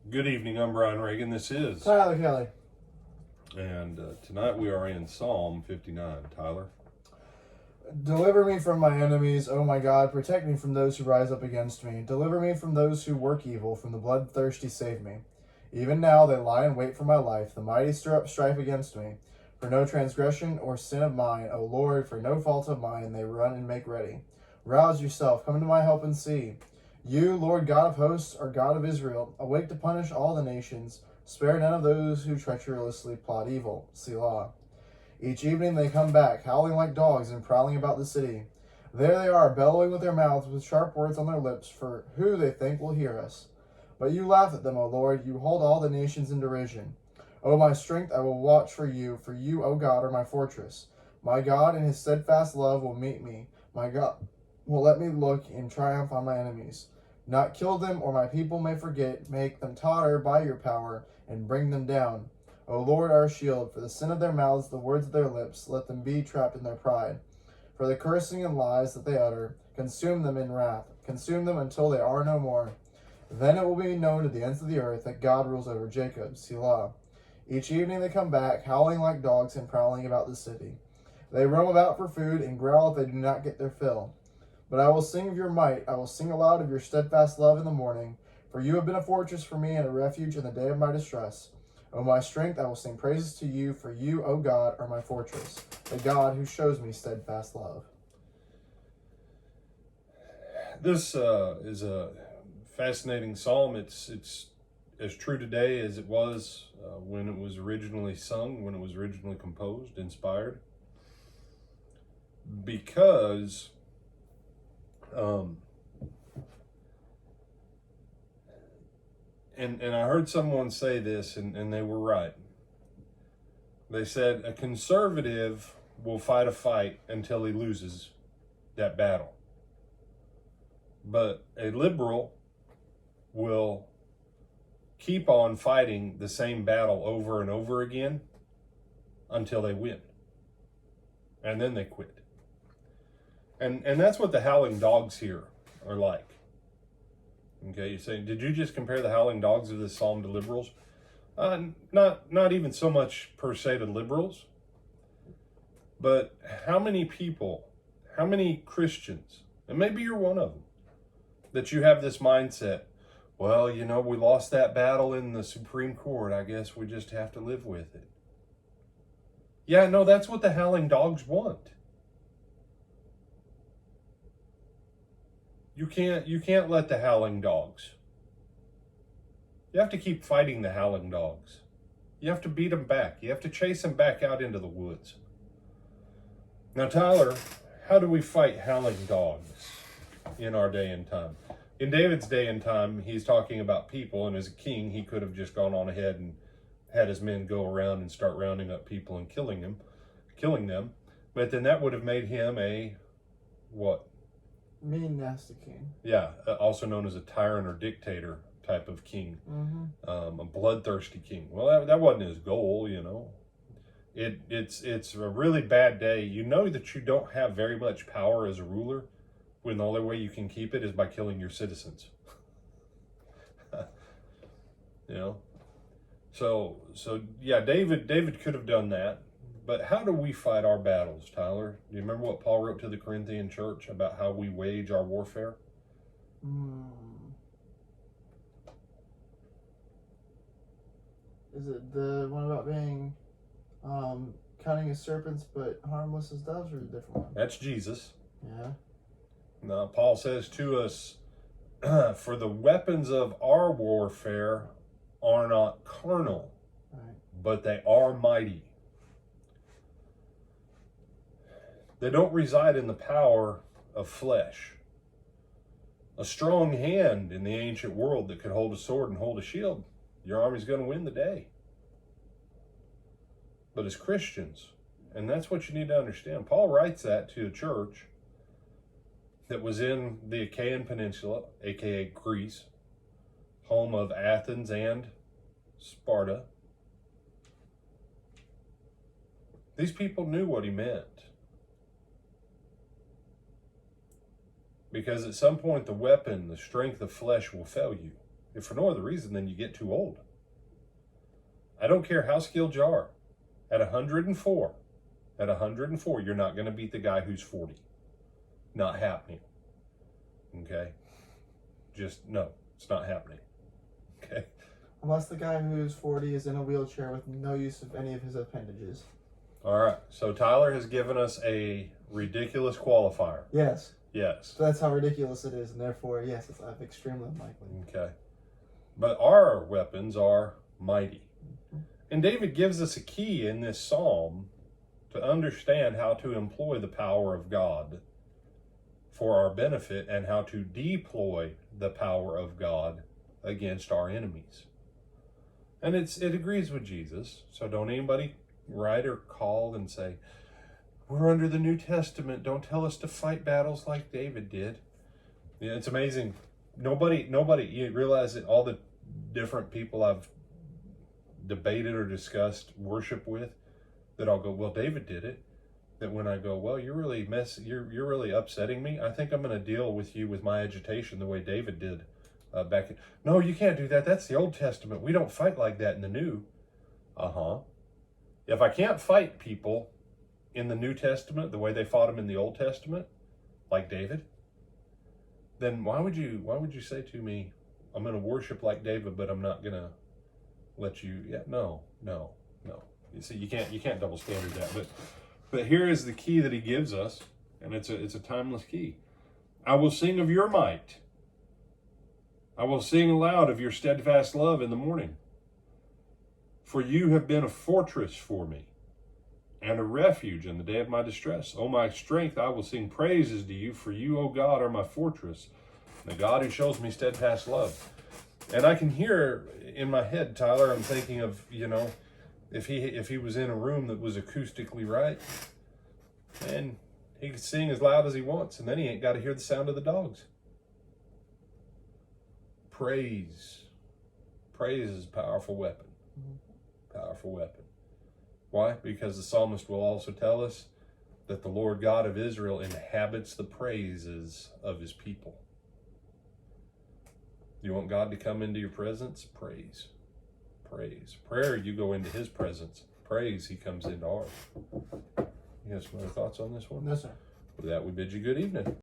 Good evening, I'm Brian Reagan. This is, Tyler Kelly. and tonight we are in Psalm 59. Tyler. Deliver me from my enemies, O my God. Protect me from those who rise up against me. Deliver me from those who work evil. From the bloodthirsty save me. Even now they lie in wait for my life. The mighty stir up strife against me. For no transgression or sin of mine, O Lord, for no fault of mine, they run and make ready. Rouse yourself, come to my help and see. You, Lord God of hosts, are God of Israel. Awake to punish all the nations. Spare none of those who treacherously plot evil. Selah. Each evening they come back, howling like dogs and prowling about the city. There they are, bellowing with their mouths, with sharp words on their lips, for who they think will hear us. But you laugh at them, O Lord. You hold all the nations in derision. O my strength, I will watch for you, O God, are my fortress. My God in his steadfast love will meet me. My God will let me look in triumph on my enemies. Not kill them, or my people may forget. Make them totter by your power, and bring them down. O Lord, our shield, for the sin of their mouths, the words of their lips, let them be trapped in their pride. For the cursing and lies that they utter, consume them in wrath. Consume them until they are no more. Then it will be known to the ends of the earth that God rules over Jacob. Selah. Each evening they come back, howling like dogs and prowling about the city. They roam about for food and growl if they do not get their fill. But I will sing of your might. I will sing aloud of your steadfast love in the morning. For you have been a fortress for me and a refuge in the day of my distress. O my strength, I will sing praises to you, for you, O God, are my fortress, the God who shows me steadfast love. This is a fascinating psalm. It's as true today as it was when it was originally sung, when it was originally composed, inspired. Because and I heard someone say this, and they were right. They said a conservative will fight a fight until he loses that battle. But a liberal will keep on fighting the same battle over and over again until they win. And then they quit. And that's what the howling dogs here are like. Okay, you say, did you just compare the howling dogs of this psalm to liberals? Not even so much per se to liberals, but how many people, how many Christians, and maybe you're one of them, that you have this mindset, well, you know, we lost that battle in the Supreme Court, I guess we just have to live with it. Yeah, no, that's what the howling dogs want. You can't let the howling dogs. You have to keep fighting the howling dogs. You have to beat them back. You have to chase them back out into the woods. Now, Tyler, how do we fight howling dogs in our day and time? In David's day and time, he's talking about people, and as a king, he could have just gone on ahead and had his men go around and start rounding up people and killing them. But then that would have made him a what? Mean, nasty king. Yeah, also known as a tyrant or dictator type of king. Mm-hmm. A bloodthirsty king. Well, that wasn't his goal, you know. It's a really bad day. You know that you don't have very much power as a ruler when the only way you can keep it is by killing your citizens. You know? So yeah, David could have done that. But how do we fight our battles, Tyler? Do you remember what Paul wrote to the Corinthian church about how we wage our warfare? Is it the one about being cunning as serpents but harmless as doves, or a different one? That's Jesus. Yeah. Now, Paul says to us, for the weapons of our warfare are not carnal, Right. but they are mighty. They don't reside in the power of flesh. A strong hand in the ancient world that could hold a sword and hold a shield, your army's going to win the day. But as Christians, and that's what you need to understand, Paul writes that to a church that was in the Achaean Peninsula, aka Greece, home of Athens and Sparta. These people knew what he meant. Because at some point the weapon, the strength of flesh will fail you. if for no other reason than you get too old. I don't care how skilled you are. At 104, you're not going to beat the guy who's 40. Not happening. Okay? Just, no, it's not happening. Okay? Unless the guy who's 40 is in a wheelchair with no use of any of his appendages. All right. So Tyler has given us a ridiculous qualifier. Yes. Yes. So that's how ridiculous it is, and therefore, yes, it's extremely unlikely. Okay. But our weapons are mighty. And David gives us a key in this psalm to understand how to employ the power of God for our benefit and how to deploy the power of God against our enemies. And it agrees with Jesus. So don't anybody write or call and say, we're under the New Testament. Don't tell us to fight battles like David did. Yeah, it's amazing. Nobody, you realize that all the different people I've debated or discussed worship with, that I'll go, well, David did it. That when I go, well, you're really really upsetting me. I think I'm going to deal with you with my agitation the way David did back in. No, you can't do that. That's the Old Testament. We don't fight like that in the New. If I can't fight people in the New Testament the way they fought them in the Old Testament, like David, then why would you say to me, I'm going to worship like David, but I'm not going to let you? Yeah, no. You see, you can't double standard that. But here is the key that he gives us, and it's a timeless key. I will sing of your might. I will sing aloud of your steadfast love in the morning. For you have been a fortress for me, and a refuge in the day of my distress. O my strength, I will sing praises to you, for you, O God, are my fortress, the God who shows me steadfast love. And I can hear in my head, Tyler, I'm thinking of, if he was in a room that was acoustically right, and he could sing as loud as he wants, and then he ain't got to hear the sound of the dogs. Praise is a powerful weapon. Powerful weapon. Why? Because the psalmist will also tell us that the Lord God of Israel inhabits the praises of his people. You want God to come into your presence? Praise. Prayer, you go into his presence. Praise, he comes into ours. You have some other thoughts on this one? No, sir. With that, we bid you good evening.